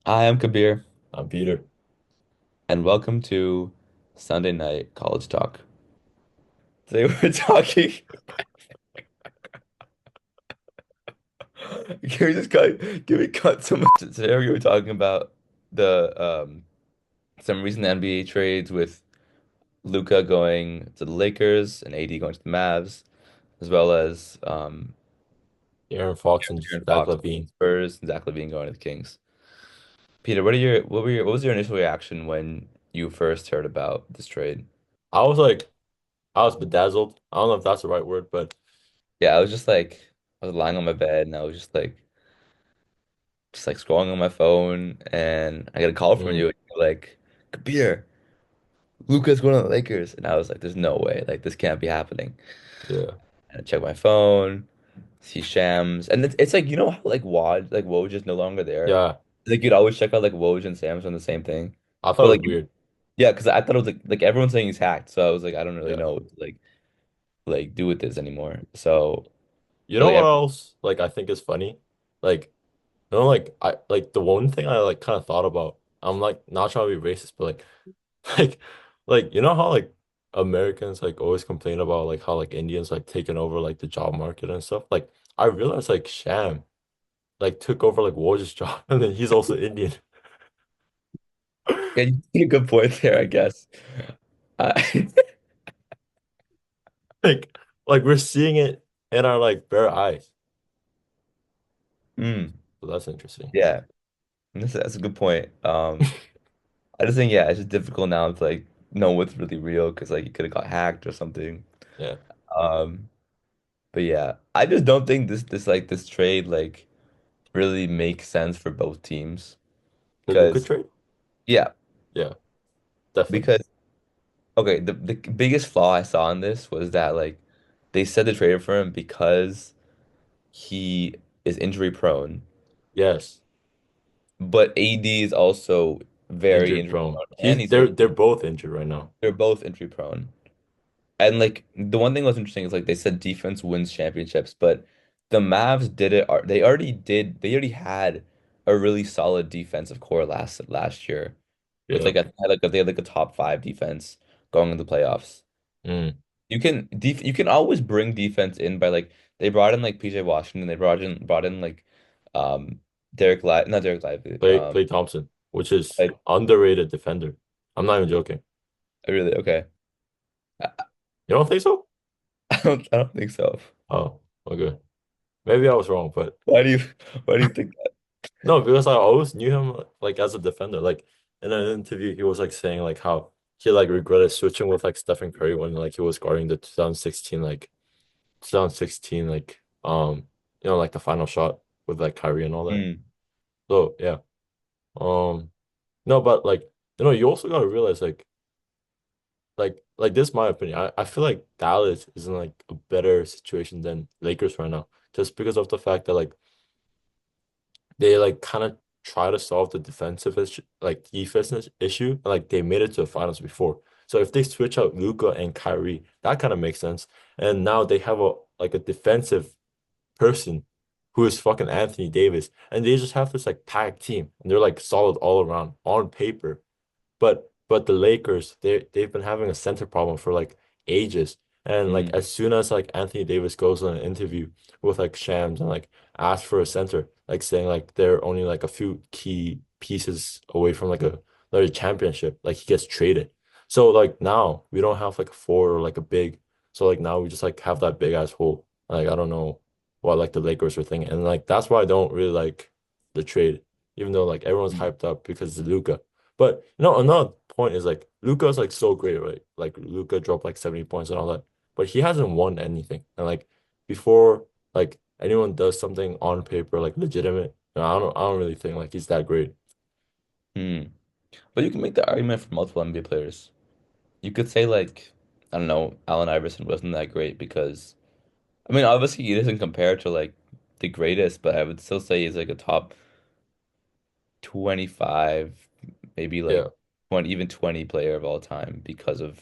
Hi, I'm Kabir, I'm Peter. and welcome to Sunday Night College Talk. Today we're talking. Can we just cut? Can we cut so much? Today we were talking about the some recent NBA trades with Luka going to the Lakers and AD going to the Mavs, as well as Aaron Fox and Aaron Zach Fox going to the Levine. Spurs and Zach LaVine going to the Kings. Peter, what was your initial reaction when you first heard about this trade? I was like, I was bedazzled. I don't know if that's the right word, but Yeah, I was just like, I was lying on my bed and I was just like scrolling on my phone, and I get a call from mm, you, and you're like, Kabir, Luka's going to the Lakers. And I was like, there's no way. Like, this can't be happening. yeah, And I check my phone, see Shams. And it's like, you know how like Woj is no longer there? yeah. Like, you'd always check out like Woj and Sam's on the same thing. I thought But it like, was weird. yeah, because I thought it was like everyone's saying he's hacked. So I was like, I don't really Yeah. know what to like do with this anymore. So, You but know like, what else? Like, I think is funny. Like, like I like the one thing I like kind of thought about. I'm like not trying to be racist, but like, like, you know how like Americans like always complain about like how like Indians like taking over like the job market and stuff. Like, I realized like Sham like took over like Woj's job, and then he's also Indian. yeah, you made a good point there, I guess. Uh, Like, we're seeing it in our like bare eyes. mm, So that's interesting. yeah. That's a good point. I just think yeah, it's just difficult now to like know what's really real because like you could have got hacked or something. Yeah. Um, but yeah, I just don't think this trade like really makes sense for both teams The Luka because trade? yeah, Yeah, definitely. because okay, the biggest flaw I saw in this was that like they said they traded for him because he is injury prone, Yes. but AD is also very Injury injury prone. prone and he's hurt. They're both injured right now. They're both injury prone. And like the one thing that was interesting is like they said defense wins championships, but the Mavs did it. They already had a really solid defensive core last year with Yeah. they had like a top five defense going into the playoffs. Mm. You can always bring defense in by like they brought in like PJ Washington, they brought in like um not Derek Lively, Clay Thompson, which is like underrated defender. I'm not even joking. really okay. I, You don't think so? I don't think so. Oh, okay. Maybe I was wrong, but Why do you why do you think no, because I always knew him like as a defender. Like in an interview, he was like saying like how he like regretted switching with like Stephen Curry when like he was guarding the 2016 like like the final shot with like Kyrie and all that. that? So yeah. Um no, but like you also gotta realize like this is my opinion. I feel like Dallas is in like a better situation than Lakers right now. Just because of the fact that like they like kind of try to solve the defensive issue and like they made it to the finals before. So if they switch out Luka and Kyrie, that kind of makes sense. And now they have a defensive person who is fucking Anthony Davis, and they just have this like packed team, and they're like solid all around on paper. But the Lakers, they've been having a center problem for like ages. And like Mm, as soon as like Anthony Davis goes on an interview with like Shams and like asks for a center, like saying like they're only like a few key pieces away from like another championship, like he gets traded. So like now we don't have like a four or like a big. So like now we just like have that big ass hole. Like I don't know what like the Lakers were thinking. And like that's why I don't really like the trade, even though like everyone's mm, hyped up because it's Luka. But another point is like Luka's like so great, right? Like Luka dropped like 70 points and all that, but he hasn't won anything. And like before, like anyone does something on paper like legitimate, I don't really think like he's that great. mm. But you can make the argument for multiple NBA players. You could say like, I don't know, Allen Iverson wasn't that great because I mean obviously he doesn't compare to like the greatest, but I would still say he's like a top 25, maybe Yeah, like 20, even 20 player of all time because of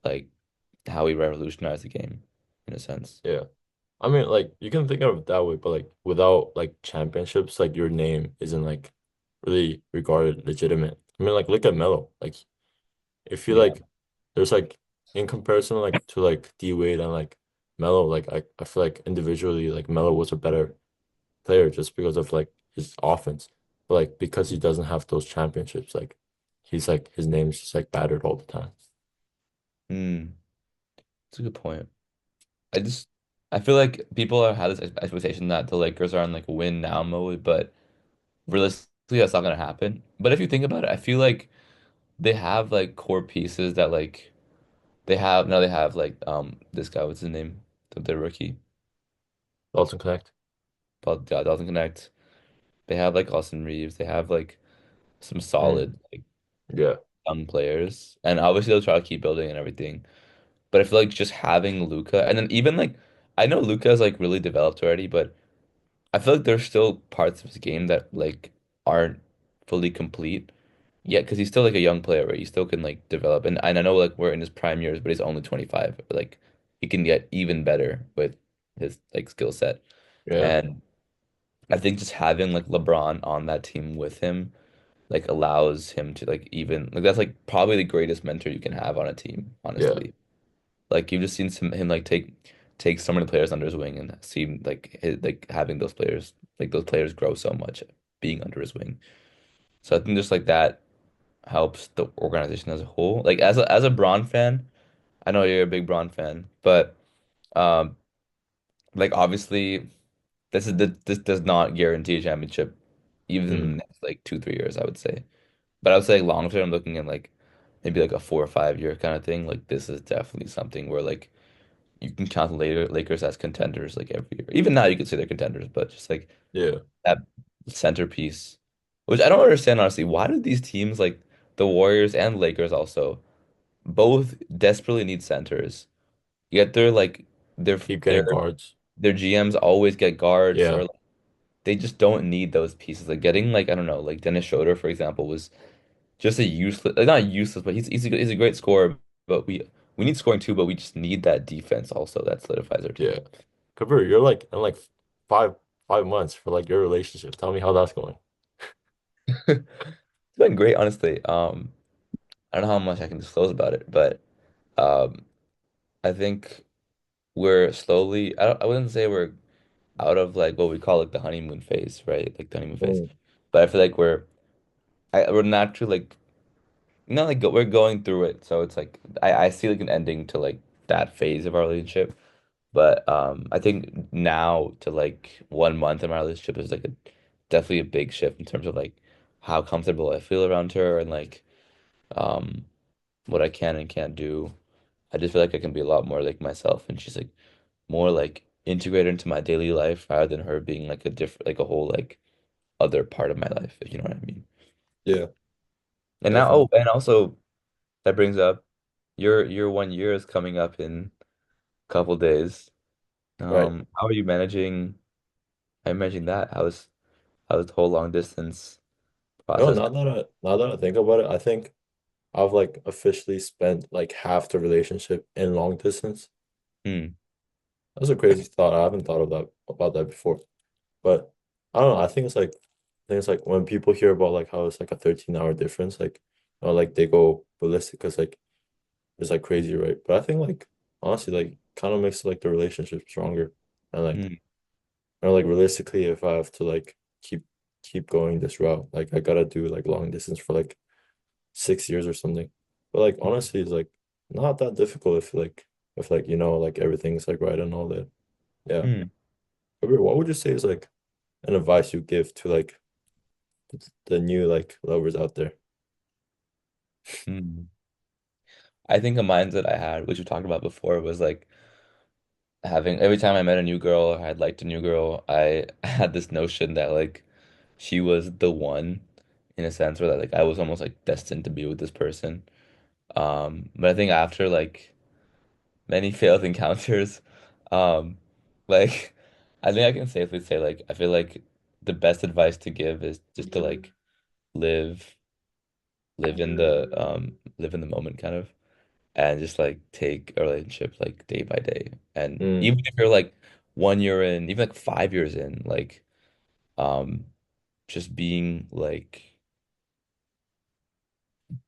like how he revolutionized the game in a sense. yeah. I mean, like you can think of it that way, but like without like championships, like your name isn't like really regarded legitimate. I mean, like look at Melo. Like if you Yeah. like, there's like in comparison like to like D Wade and like Melo, like I feel like individually like Melo was a better player just because of like his offense. But like because he doesn't have those championships, like he's like his name's just like battered all the time. Hmm. That's a good point. I just I feel like people are have this expectation that the Lakers are in like win now mode, but realistically that's not gonna happen. But if you think about it, I feel like they have like core pieces that like they have like this guy, what's his name? The rookie. Dalton Connect. But doesn't connect. They have like Austin Reeves. They have like some Mm, solid like yeah, young players. And obviously they'll try to keep building and everything. But I feel like just having Luka and then even like I know Luka is like really developed already, but I feel like there's still parts of his game that like aren't fully complete yet because he's still like a young player, right? He still can like develop. And I know like we're in his prime years, but he's only 25. But, like he can get even better with his like skill set. yeah, And I think just having like LeBron on that team with him like allows him to like even like that's like probably the greatest mentor you can have on a team, yeah, honestly. Like you've just seen him like take so many players under his wing and see like having those players grow so much being under his wing. So I think just like that helps the organization as a whole. Like as a Braun fan, I know you're a big Braun fan, but um like obviously this does not guarantee a championship even in the mm, next like 2, 3 years, I would say. But I would say long term, looking at like maybe like a 4 or 5 year kind of thing, like this is definitely something where like you can count the Lakers as contenders like every year. Even now you could say they're contenders, but just like yeah. that centerpiece, which I don't understand honestly. Why do these teams like the Warriors and Lakers also both desperately need centers? Yet they're like their Keep their getting guards. their GMs always get guards or Yeah, like, they just don't need those pieces. Like getting like I don't know, like Dennis Schroeder for example was just a useless, like not useless, but he's a great scorer. But we need scoring too, but we just need that defense also that solidifies our team. yeah. Kabir, you're like in like five 5 months for like your relationship. Tell me how that's going. It's been great, honestly. I don't know how much I can disclose about it, but um, I think we're slowly. I wouldn't say we're out of like what we call like the honeymoon phase, right? Like the honeymoon phase, Mm, but I feel like we're naturally like not like we're going through it, so it's like I see like an ending to like that phase of our relationship. But I think now to like 1 month in my relationship is like definitely a big shift in terms of like how comfortable I feel around her and like um what I can and can't do. I just feel like I can be a lot more like myself, and she's like more like integrated into my daily life rather than her being like a different like a whole like other part of my life, if you know what I mean. yeah, And now, oh, definitely. and also that brings up your 1 year is coming up in a couple days. Right. How are you managing? How are you managing that? How's the whole long distance No, process? now that I think about it, I think I've like officially spent like half the relationship in long distance. Hmm. That's a crazy thought. I haven't thought of that about that before. But I don't know. I think it's like when people hear about like how it's like a 13-hour difference, like like they go ballistic because like it's like crazy, right? But I think like honestly, like kind of makes like the relationship stronger. And like Hmm. like realistically, if I have to like keep going this route, like I gotta do like long distance for like 6 years or something. But like honestly, it's like not that difficult if like like everything's like right and all that. Yeah. Hmm. But what would you say is like an advice you give to like the new like lovers out there? Hmm. I think a mindset I had, which we talked about before, was like having every time I met a new girl or I'd liked a new girl, I had this notion that like she was the one in a sense where that like I was almost like destined to be with this person. But I think after like many failed encounters, um, like I think I can safely say like I feel like the best advice to give is just to like live live in the moment kind of and just like take a relationship like day by day. And Mm, even if you're like 1 year in, even like 5 years in, like um just being like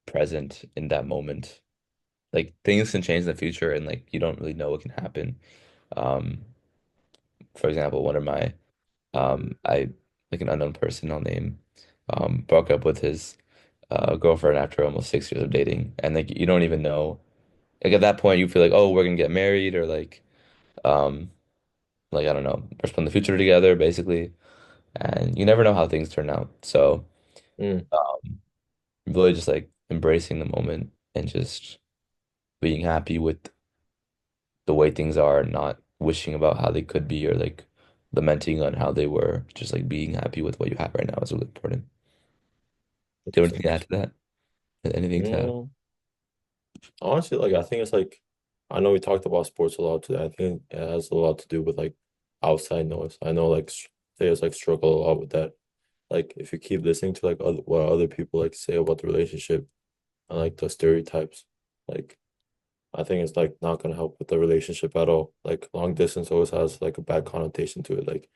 present in that moment. Like things can change in the future and like you don't really know what can happen. Um, for example, one of my I like an unknown person I'll name broke up with his girlfriend after almost 6 years of dating. And like you don't even know like at that point you feel like, oh, we're gonna get married or um like I don't know, we're spending the future together basically. And you never know how things turn out. So Mm, um really just like embracing the moment and just being happy with the way things are, not wishing about how they could be or like lamenting on how they were. Just like being happy with what you have right now is really important. Do you have anything to add to 100%. that? Anything to add? Mm, honestly, like I think it's like I know we talked about sports a lot today. I think it has a lot to do with like outside noise. I know like players like struggle a lot with that. Like if you keep listening to like what other people like say about the relationship and like the stereotypes, like I think it's like not gonna help with the relationship at all. Like long distance always has like a bad connotation to it. Like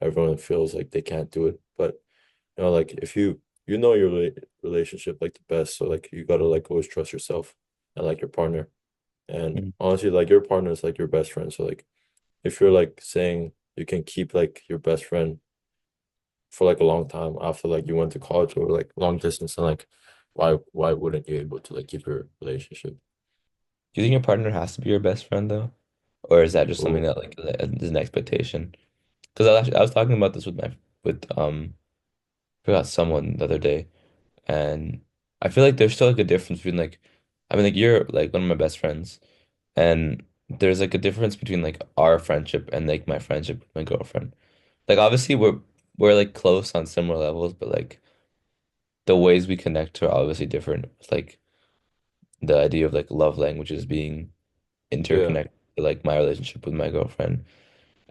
everyone feels like they can't do it. But you know, like if you know your relationship like the best, so like you gotta like always trust yourself and like your partner. And Mhm. honestly, like your partner is like your best friend. So like if you're like saying you can keep like your best friend for like a long time after like you went to college or like long distance, and like why wouldn't you able to like keep your relationship? Do you think your partner has to be your best friend though? Or is that just something Oh, that like is an expectation? Because I was talking about this with my with I forgot someone the other day, and I feel like there's still like a difference between like I mean like you're like one of my best friends, and there's like a difference between like our friendship and like my friendship with my girlfriend. Like obviously we're like close on similar levels, but like the ways we connect are obviously different. It's like the idea of like love languages being yeah. interconnected, to, like my relationship with my girlfriend.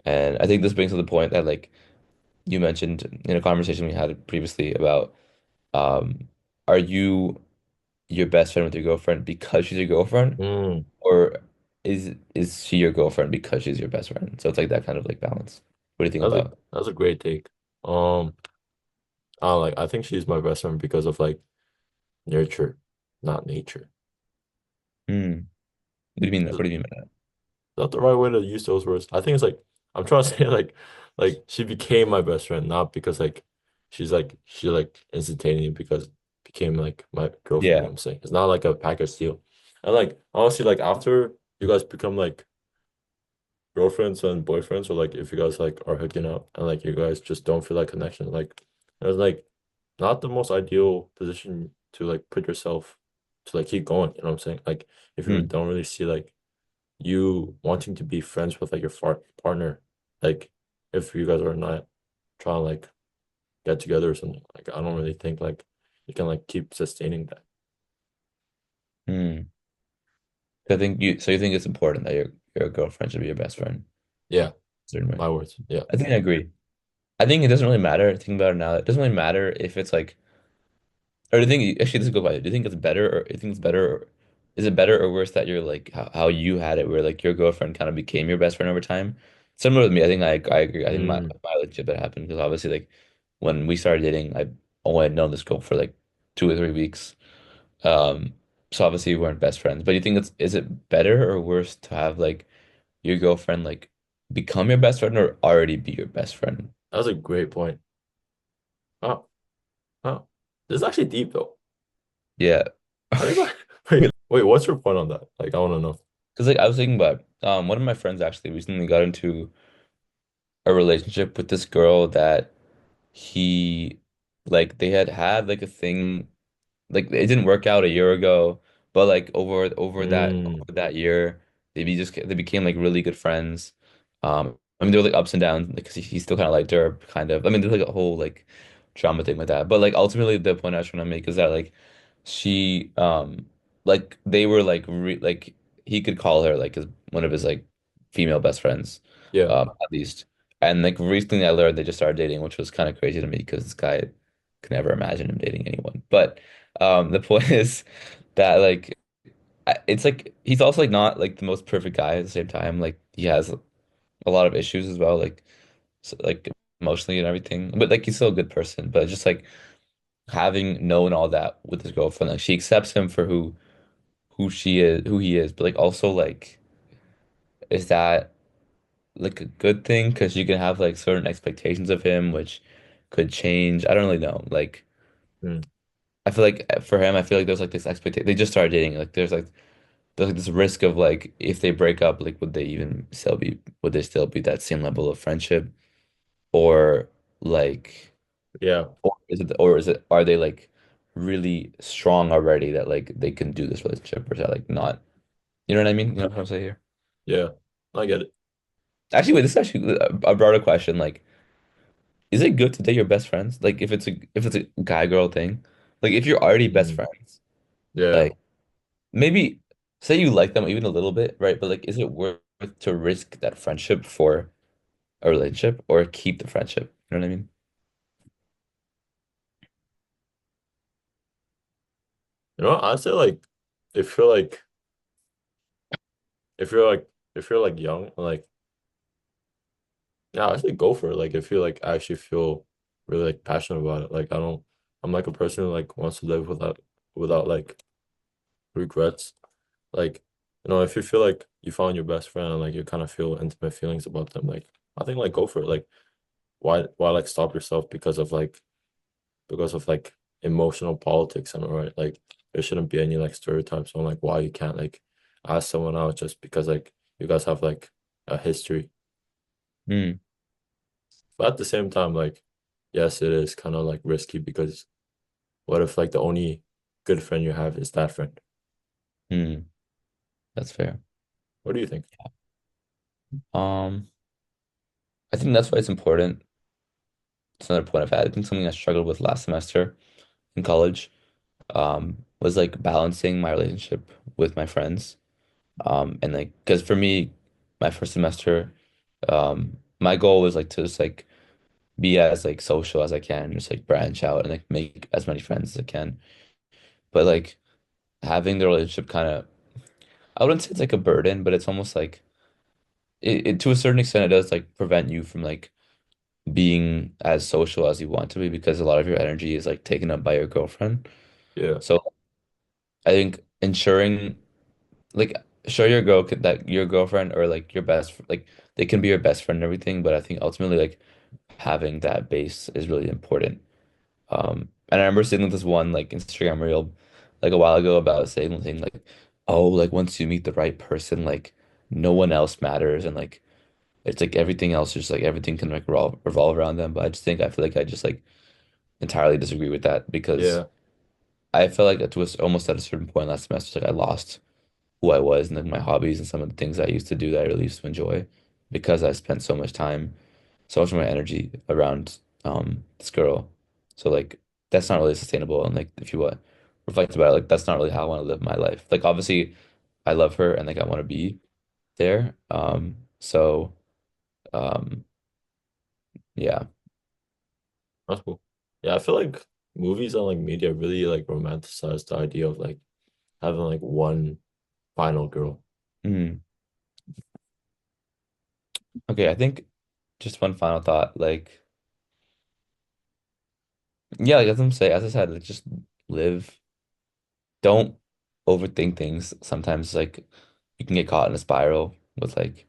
And I think this brings to the point that like you mentioned in a conversation we had previously about um are you your best friend with your girlfriend because she's your girlfriend, Mm, or is she your girlfriend because she's your best friend? So it's like that kind of like balance. What do you think about? that's a great take. Um, I think she's my best friend because of like nurture, not nature. Hmm. What do you mean? Is What do you mean by that? that the right way to use those words? I think it's like I'm trying to say like she became my best friend, not because like she like instantaneously because became like my girlfriend, you know Yeah. what I'm saying? It's not like a package deal. And like honestly, like after you guys become like girlfriends and boyfriends, or like if you guys like are hooking up and like you guys just don't feel like connection, like it's like not the most ideal position to like put yourself to like keep going, you know what I'm saying? Like if you Hmm. don't really see like you wanting to be friends with like your partner, like if you guys are not trying to like get together or something, like I don't really think like you can like keep sustaining that. Hmm. So you think it's important that your girlfriend should be your best friend, Yeah, certain way. my words. Yeah. I think I agree. I think it doesn't really matter. Thinking about it now, it doesn't really matter if it's like, or do you think actually this is a good question. Do you think it's better, or you think it's better, or is it better or worse that you're like how you had it, where like your girlfriend kind of became your best friend over time? Similar with me, I think I agree. I think Mm, my relationship that happened because obviously like when we started dating, I only had known this girl for like 2 or 3 weeks. Um, so obviously we weren't best friends. But you think it's is it better or worse to have like your girlfriend like become your best friend or already be your best friend? that's a great point. Oh, oh. This is actually deep though. Yeah. How do you like wait, what's your point on that? Like I wanna know. Because like I was thinking about one of my friends actually recently got into a relationship with this girl that he like they had like a thing like it didn't work out a year ago, but like Mm, over that year they became like really good friends. I mean there were like ups and downs because he still kind of liked her kind of. I mean there's like a whole like drama thing with that, but like ultimately the point I was trying to make is that like she like they were like like he could call her like his one of his like female best friends yeah. at least. And like recently I learned they just started dating, which was kind of crazy to me because this guy could never imagine him dating anyone. But the point is that like it's like he's also like not like the most perfect guy at the same time. Like he has a lot of issues as well, like so, like emotionally and everything. But like he's still a good person. But just like having known all that with his girlfriend, like she accepts him for who she is, who he is. But like also like is that like a good thing? Because you can have like certain expectations of him, which could change. I don't really know. Like Mm. I feel like for him, I feel like there's like this expectation. They just started dating. Like there's like this risk of like if they break up, like would they still be that same level of friendship? Or like Yeah. or is it are they like really strong already that like they can do this relationship or is that like not you know what I mean? You know what I'm saying here? Yeah. I get it. Actually, wait, this is actually a broader question. Like, is it good to date your best friends? Like if it's a guy girl thing, like if you're already best Mm. friends, Yeah. like maybe say you like them even a little bit, right? But like is it worth to risk that friendship for a relationship or keep the friendship? You know what I mean? You know, I say like if you're like if you're like if you're like young, like yeah, I say go for it. Like if you like actually feel really like passionate about it. Like I don't I'm like a person who like wants to live without like regrets. Like, you know, if you feel like you found your best friend and like you kind of feel intimate feelings about them, like I think like go for it. Like why like stop yourself because of like emotional politics and all right. Like there shouldn't be any like stereotypes on like why you can't like ask someone out just because like you guys have like a history. Hmm. But at the same time, like yes, it is kind of like risky because what if like the only good friend you have is that friend? Hmm. That's fair. What do you think? Um, I think that's why it's important. It's another point I've had. I think something I struggled with last semester in college, was like balancing my relationship with my friends. And like, because for me, my first semester, my goal was like to just like be as like social as I can, just like branch out and like make as many friends as I can. But like having the relationship kind of, I wouldn't say it's like a burden, but it's almost like it to a certain extent, it does like prevent you from like being as social as you want to be because a lot of your energy is like taken up by your girlfriend. Yeah, So I think ensuring like sure your girl that your girlfriend or like your like they can be your best friend and everything, but I think ultimately like having that base is really important. And I remember seeing this one like Instagram reel like a while ago about saying like, oh, like once you meet the right person, like no one else matters and like it's like everything else just like everything can like revolve around them. But I feel like I just like entirely disagree with that because yeah, I felt like it was almost at a certain point last semester like I lost who I was and like my hobbies and some of the things I used to do that I really used to enjoy because I spent so much time, so much of my energy around this girl. So like that's not really sustainable and like if you reflect about it, like that's not really how I want to live my life. Like obviously I love her and like I want to be there. So um yeah. that's cool. Yeah, I feel like movies and like media really like romanticize the idea of like having like one final girl. Mm. Okay, I think just one final thought. Like yeah, like as I said, like just live. Don't overthink things. Sometimes like you can get caught in a spiral with like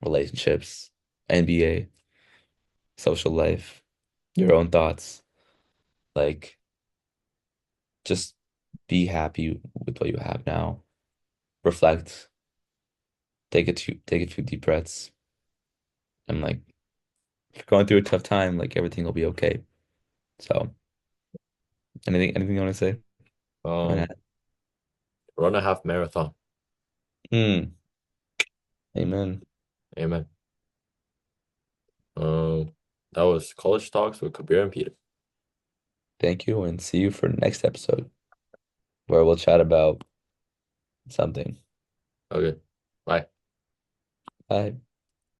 relationships, NBA, social life, your own thoughts. Like just be happy with what you have now. Reflect, take a few deep breaths. And like if you're going through a tough time, like everything will be okay. So anything you want to say? Um, run a half marathon. Mm, amen. Amen. Um, that was College Talks with Kabir and Peter. Thank you and see you for next episode where we'll chat about something. Okay, bye. Bye.